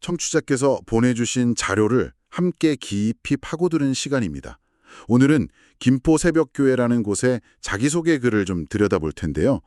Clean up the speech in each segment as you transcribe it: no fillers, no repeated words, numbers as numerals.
청취자께서 보내주신 자료를 함께 깊이 파고드는 시간입니다. 오늘은 김포 새벽교회라는 곳의 자기소개 글을 좀 들여다볼 텐데요.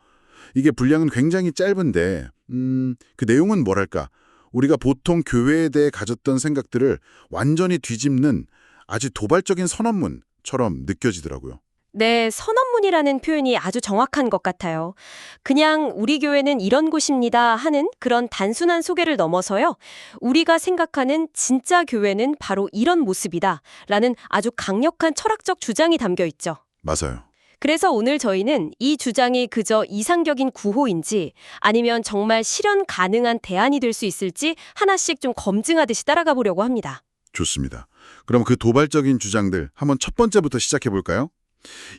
이게 분량은 굉장히 짧은데 그 내용은 뭐랄까, 우리가 보통 교회에 대해 가졌던 생각들을 완전히 뒤집는 아주 도발적인 선언문처럼 느껴지더라고요. 네, 선언문이라는 표현이 아주 정확한 것 같아요. 그냥 우리 교회는 이런 곳입니다 하는 그런 단순한 소개를 넘어서요. 우리가 생각하는 진짜 교회는 바로 이런 모습이다 라는 아주 강력한 철학적 주장이 담겨 있죠. 맞아요. 그래서 오늘 저희는 이 주장이 그저 이상적인 구호인지 아니면 정말 실현 가능한 대안이 될 수 있을지 하나씩 좀 검증하듯이 따라가 보려고 합니다. 좋습니다. 그럼 그 도발적인 주장들 한번 첫 번째부터 시작해 볼까요?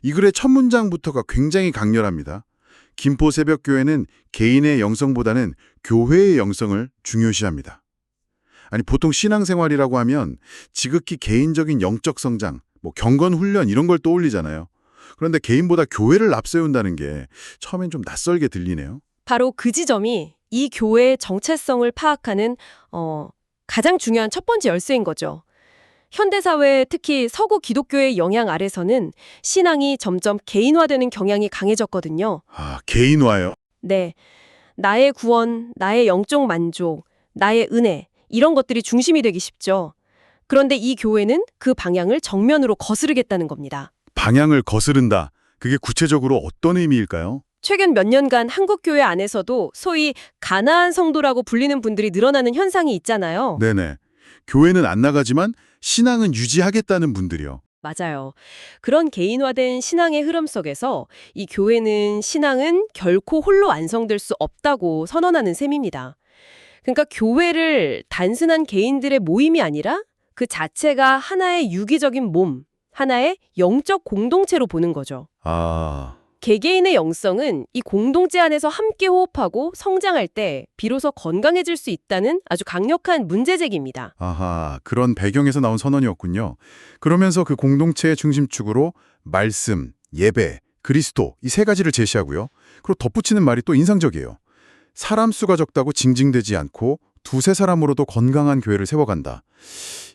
이 글의 첫 문장부터가 굉장히 강렬합니다. 김포 새벽교회는 개인의 영성보다는 교회의 영성을 중요시합니다. 아니, 보통 신앙생활이라고 하면 지극히 개인적인 영적 성장, 경건 훈련 이런 걸 떠올리잖아요. 그런데 개인보다 교회를 앞세운다는 게 처음엔 좀 낯설게 들리네요. 바로 그 지점이 이 교회의 정체성을 파악하는 가장 중요한 첫 번째 열쇠인 거죠. 현대사회, 특히 서구 기독교의 영향 아래서는 신앙이 점점 개인화되는 경향이 강해졌거든요. 아, 개인화요? 네, 나의 구원, 나의 영적 만족, 나의 은혜 이런 것들이 중심이 되기 쉽죠. 그런데 이 교회는 그 방향을 정면으로 거스르겠다는 겁니다. 방향을 거스른다. 그게 구체적으로 어떤 의미일까요? 최근 몇 년간 한국 교회 안에서도 소위 가나안 성도라고 불리는 분들이 늘어나는 현상이 있잖아요. 네네. 교회는 안 나가지만 신앙은 유지하겠다는 분들이요. 맞아요. 그런 개인화된 신앙의 흐름 속에서 이 교회는 신앙은 결코 홀로 완성될 수 없다고 선언하는 셈입니다. 그러니까 교회를 단순한 개인들의 모임이 아니라 그 자체가 하나의 유기적인 몸, 하나의 영적 공동체로 보는 거죠. 아, 개개인의 영성은 이 공동체 안에서 함께 호흡하고 성장할 때 비로소 건강해질 수 있다는 아주 강력한 문제제기입니다. 아하, 그런 배경에서 나온 선언이었군요. 그러면서 그 공동체의 중심축으로 말씀, 예배, 그리스도 이 세 가지를 제시하고요. 그리고 덧붙이는 말이 또 인상적이에요. 사람 수가 적다고 징징대지 않고 두세 사람으로도 건강한 교회를 세워간다.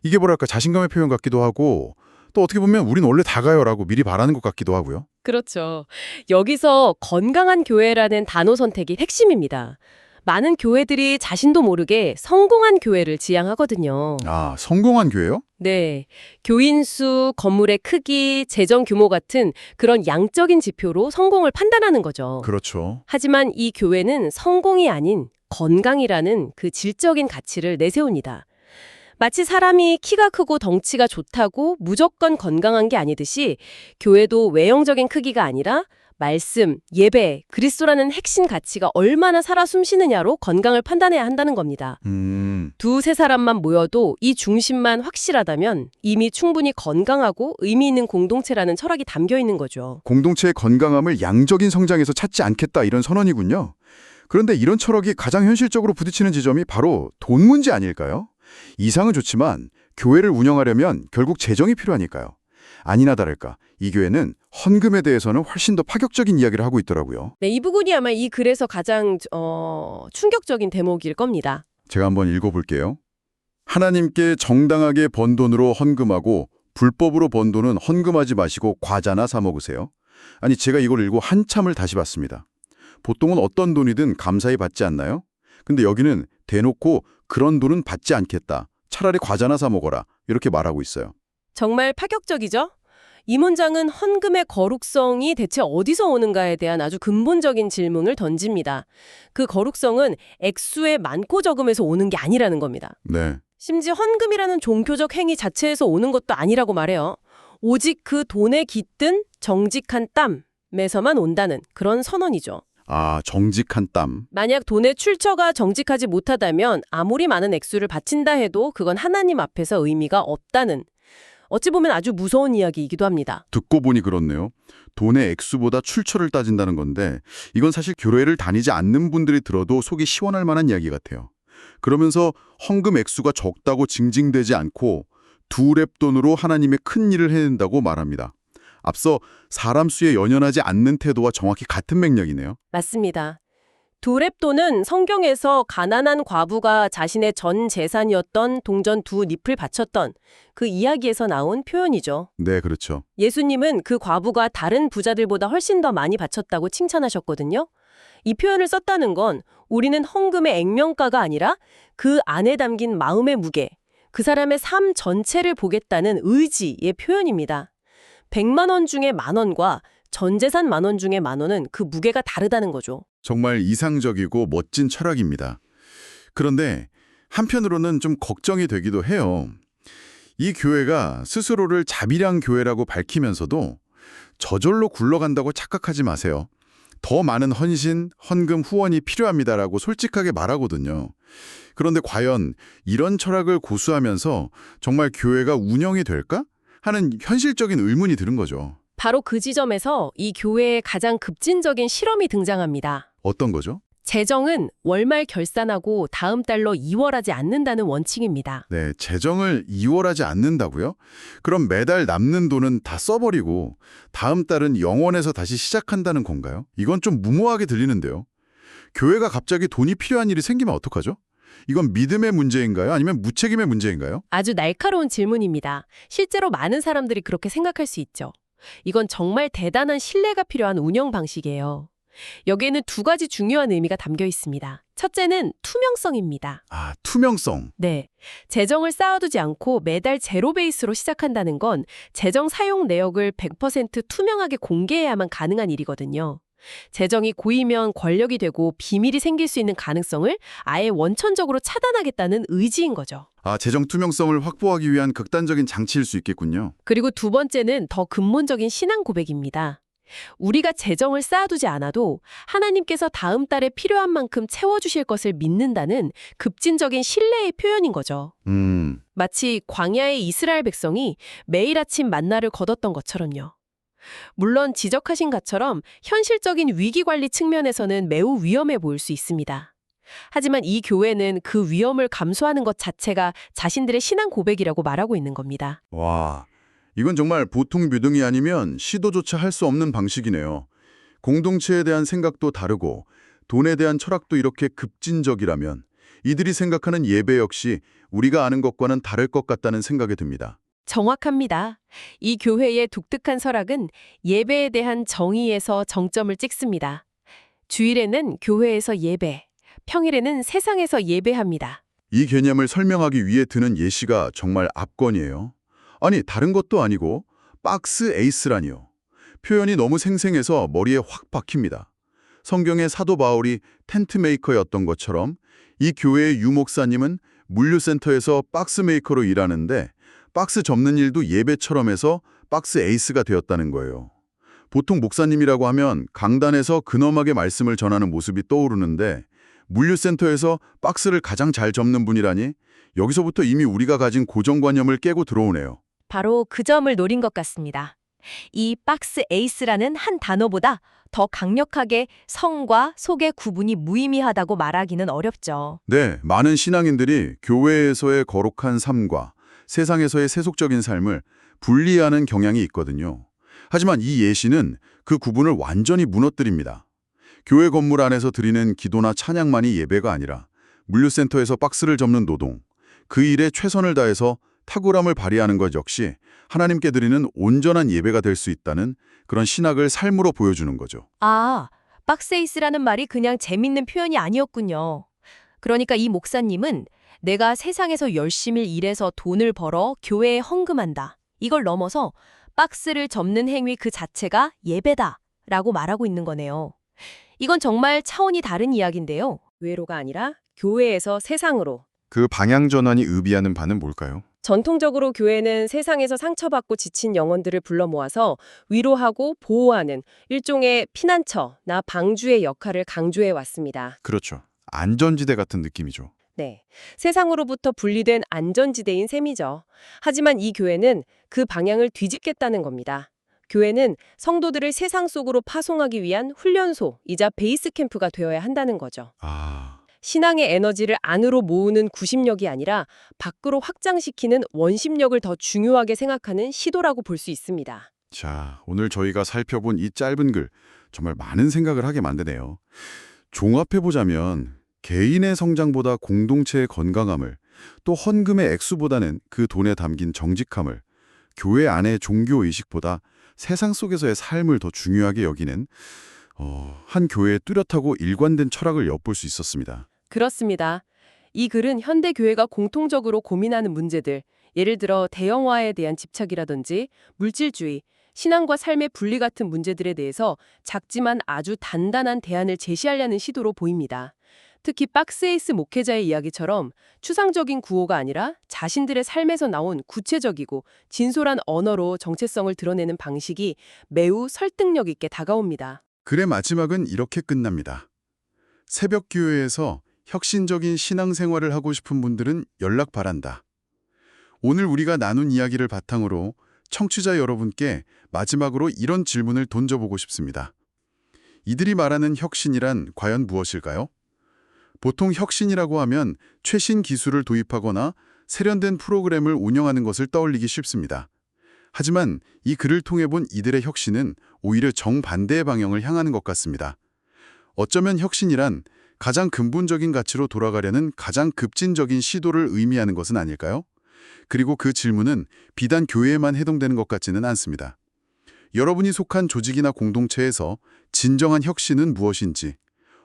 이게 뭐랄까 자신감의 표현 같기도 하고 또 어떻게 보면 우린 원래 다 가요라고 미리 바라는 것 같기도 하고요. 그렇죠. 여기서 건강한 교회라는 단어 선택이 핵심입니다. 많은 교회들이 자신도 모르게 성공한 교회를 지향하거든요. 아, 성공한 교회요? 네. 교인 수, 건물의 크기, 재정 규모 같은 그런 양적인 지표로 성공을 판단하는 거죠. 그렇죠. 하지만 이 교회는 성공이 아닌 건강이라는 그 질적인 가치를 내세웁니다. 마치 사람이 키가 크고 덩치가 좋다고 무조건 건강한 게 아니듯이 교회도 외형적인 크기가 아니라 말씀, 예배, 그리스도라는 핵심 가치가 얼마나 살아 숨쉬느냐로 건강을 판단해야 한다는 겁니다. 두세 사람만 모여도 이 중심만 확실하다면 이미 충분히 건강하고 의미 있는 공동체라는 철학이 담겨 있는 거죠. 공동체의 건강함을 양적인 성장에서 찾지 않겠다 이런 선언이군요. 그런데 이런 철학이 가장 현실적으로 부딪히는 지점이 바로 돈 문제 아닐까요? 이상은 좋지만 교회를 운영하려면 결국 재정이 필요하니까요. 아니나 다를까 이 교회는 헌금에 대해서는 훨씬 더 파격적인 이야기를 하고 있더라고요. 네, 이 부분이 아마 이 글에서 가장 충격적인 대목일 겁니다. 제가 한번 읽어볼게요. 하나님께 정당하게 번 돈으로 헌금하고 불법으로 번 돈은 헌금하지 마시고 과자나 사 먹으세요. 아니, 제가 이걸 읽고 한참을 다시 봤습니다. 보통은 어떤 돈이든 감사히 받지 않나요? 근데 여기는 대놓고 그런 돈은 받지 않겠다. 차라리 과자나 사 먹어라. 이렇게 말하고 있어요. 정말 파격적이죠? 이 문장은 헌금의 거룩성이 대체 어디서 오는가에 대한 아주 근본적인 질문을 던집니다. 그 거룩성은 액수의 많고 적음에서 오는 게 아니라는 겁니다. 네. 심지어 헌금이라는 종교적 행위 자체에서 오는 것도 아니라고 말해요. 오직 그 돈에 깃든 정직한 땀에서만 온다는 그런 선언이죠. 아, 정직한 땀. 만약 돈의 출처가 정직하지 못하다면 아무리 많은 액수를 바친다 해도 그건 하나님 앞에서 의미가 없다는, 어찌 보면 아주 무서운 이야기이기도 합니다. 듣고 보니 그렇네요. 돈의 액수보다 출처를 따진다는 건데 이건 사실 교회를 다니지 않는 분들이 들어도 속이 시원할 만한 이야기 같아요. 그러면서 헌금 액수가 적다고 징징대지 않고 두 랩돈으로 하나님의 큰 일을 해낸다고 말합니다. 앞서 사람 수에 연연하지 않는 태도와 정확히 같은 맥락이네요. 맞습니다. 도렙도는 성경에서 가난한 과부가 자신의 전 재산이었던 동전 2잎을 바쳤던 그 이야기에서 나온 표현이죠. 네, 그렇죠. 예수님은 그 과부가 다른 부자들보다 훨씬 더 많이 바쳤다고 칭찬하셨거든요. 이 표현을 썼다는 건 우리는 헌금의 액면가가 아니라 그 안에 담긴 마음의 무게, 그 사람의 삶 전체를 보겠다는 의지의 표현입니다. 100만 원 중에 10,000원과 전 재산 10,000원 중에 10,000원은 그 무게가 다르다는 거죠. 정말 이상적이고 멋진 철학입니다. 그런데 한편으로는 좀 걱정이 되기도 해요. 이 교회가 스스로를 자비량 교회라고 밝히면서도 저절로 굴러간다고 착각하지 마세요. 더 많은 헌신, 헌금, 후원이 필요합니다라고 솔직하게 말하거든요. 그런데 과연 이런 철학을 고수하면서 정말 교회가 운영이 될까? 하는 현실적인 의문이 드는 거죠. 바로 그 지점에서 이 교회의 가장 급진적인 실험이 등장합니다. 어떤 거죠? 재정은 월말 결산하고 다음 달로 이월하지 않는다는 원칙입니다. 네, 재정을 이월하지 않는다고요? 그럼 매달 남는 돈은 다 써버리고 다음 달은 영원에서 다시 시작한다는 건가요? 이건 좀 무모하게 들리는데요. 교회가 갑자기 돈이 필요한 일이 생기면 어떡하죠? 이건 믿음의 문제인가요? 아니면 무책임의 문제인가요? 아주 날카로운 질문입니다. 실제로 많은 사람들이 그렇게 생각할 수 있죠. 이건 정말 대단한 신뢰가 필요한 운영 방식이에요. 여기에는 2가지 중요한 의미가 담겨 있습니다. 첫째는 투명성입니다. 아, 투명성. 네. 재정을 쌓아두지 않고 매달 제로 베이스로 시작한다는 건 재정 사용 내역을 100% 투명하게 공개해야만 가능한 일이거든요. 재정이 고이면 권력이 되고 비밀이 생길 수 있는 가능성을 아예 원천적으로 차단하겠다는 의지인 거죠. 아, 재정 투명성을 확보하기 위한 극단적인 장치일 수 있겠군요. 그리고 2번째는 더 근본적인 신앙 고백입니다. 우리가 재정을 쌓아두지 않아도 하나님께서 다음 달에 필요한 만큼 채워주실 것을 믿는다는 급진적인 신뢰의 표현인 거죠. 마치 광야의 이스라엘 백성이 매일 아침 만나를 거뒀던 것처럼요. 물론 지적하신 것처럼 현실적인 위기관리 측면에서는 매우 위험해 보일 수 있습니다. 하지만 이 교회는 그 위험을 감수하는 것 자체가 자신들의 신앙 고백이라고 말하고 있는 겁니다. 와, 이건 정말 보통 묘등이 아니면 시도조차 할 수 없는 방식이네요. 공동체에 대한 생각도 다르고 돈에 대한 철학도 이렇게 급진적이라면 이들이 생각하는 예배 역시 우리가 아는 것과는 다를 것 같다는 생각이 듭니다. 정확합니다. 이 교회의 독특한 철학은 예배에 대한 정의에서 정점을 찍습니다. 주일에는 교회에서 예배, 평일에는 세상에서 예배합니다. 이 개념을 설명하기 위해 드는 예시가 정말 압권이에요. 아니, 다른 것도 아니고 박스 에이스라니요. 표현이 너무 생생해서 머리에 확 박힙니다. 성경의 사도 바울이 텐트 메이커였던 것처럼 이 교회의 유 목사님은 물류센터에서 박스 메이커로 일하는데 박스 접는 일도 예배처럼 해서 박스 에이스가 되었다는 거예요. 보통 목사님이라고 하면 강단에서 근엄하게 말씀을 전하는 모습이 떠오르는데 물류센터에서 박스를 가장 잘 접는 분이라니 여기서부터 이미 우리가 가진 고정관념을 깨고 들어오네요. 바로 그 점을 노린 것 같습니다. 이 박스 에이스라는 한 단어보다 더 강력하게 성과 속의 구분이 무의미하다고 말하기는 어렵죠. 네, 많은 신앙인들이 교회에서의 거룩한 삶과 세상에서의 세속적인 삶을 분리하는 경향이 있거든요. 하지만 이 예시는 그 구분을 완전히 무너뜨립니다. 교회 건물 안에서 드리는 기도나 찬양만이 예배가 아니라 물류센터에서 박스를 접는 노동, 그 일에 최선을 다해서 탁월함을 발휘하는 것 역시 하나님께 드리는 온전한 예배가 될 수 있다는 그런 신학을 삶으로 보여주는 거죠. 아, 박스 에이스라는 말이 그냥 재밌는 표현이 아니었군요. 그러니까 이 목사님은 내가 세상에서 열심히 일해서 돈을 벌어 교회에 헌금한다. 이걸 넘어서 박스를 접는 행위 그 자체가 예배다 라고 말하고 있는 거네요. 이건 정말 차원이 다른 이야기인데요. 외로가 아니라 교회에서 세상으로. 그 방향 전환이 의미하는 바는 뭘까요? 전통적으로 교회는 세상에서 상처받고 지친 영혼들을 불러 모아서 위로하고 보호하는 일종의 피난처나 방주의 역할을 강조해 왔습니다. 그렇죠. 안전지대 같은 느낌이죠. 네, 세상으로부터 분리된 안전지대인 셈이죠. 하지만 이 교회는 그 방향을 뒤집겠다는 겁니다. 교회는 성도들을 세상 속으로 파송하기 위한 훈련소이자 베이스 캠프가 되어야 한다는 거죠. 신앙의 에너지를 안으로 모으는 구심력이 아니라 밖으로 확장시키는 원심력을 더 중요하게 생각하는 시도라고 볼 수 있습니다. 자, 오늘 저희가 살펴본 이 짧은 글 정말 많은 생각을 하게 만드네요. 종합해보자면 개인의 성장보다 공동체의 건강함을, 또 헌금의 액수보다는 그 돈에 담긴 정직함을, 교회 안의 종교의식보다 세상 속에서의 삶을 더 중요하게 여기는 한 교회의 뚜렷하고 일관된 철학을 엿볼 수 있었습니다. 그렇습니다. 이 글은 현대 교회가 공통적으로 고민하는 문제들, 예를 들어 대형화에 대한 집착이라든지 물질주의, 신앙과 삶의 분리 같은 문제들에 대해서 작지만 아주 단단한 대안을 제시하려는 시도로 보입니다. 특히 박스에이스 목회자의 이야기처럼 추상적인 구호가 아니라 자신들의 삶에서 나온 구체적이고 진솔한 언어로 정체성을 드러내는 방식이 매우 설득력 있게 다가옵니다. 글의 마지막은 이렇게 끝납니다. 새벽 교회에서 혁신적인 신앙생활을 하고 싶은 분들은 연락 바란다. 오늘 우리가 나눈 이야기를 바탕으로 청취자 여러분께 마지막으로 이런 질문을 던져보고 싶습니다. 이들이 말하는 혁신이란 과연 무엇일까요? 보통 혁신이라고 하면 최신 기술을 도입하거나 세련된 프로그램을 운영하는 것을 떠올리기 쉽습니다. 하지만 이 글을 통해 본 이들의 혁신은 오히려 정반대의 방향을 향하는 것 같습니다. 어쩌면 혁신이란 가장 근본적인 가치로 돌아가려는 가장 급진적인 시도를 의미하는 것은 아닐까요? 그리고 그 질문은 비단 교회에만 해당되는 것 같지는 않습니다. 여러분이 속한 조직이나 공동체에서 진정한 혁신은 무엇인지,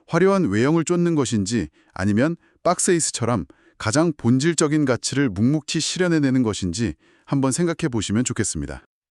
화려한 외형을 쫓는 것인지 아니면 박스에이스처럼 가장 본질적인 가치를 묵묵히 실현해내는 것인지 한번 생각해 보시면 좋겠습니다.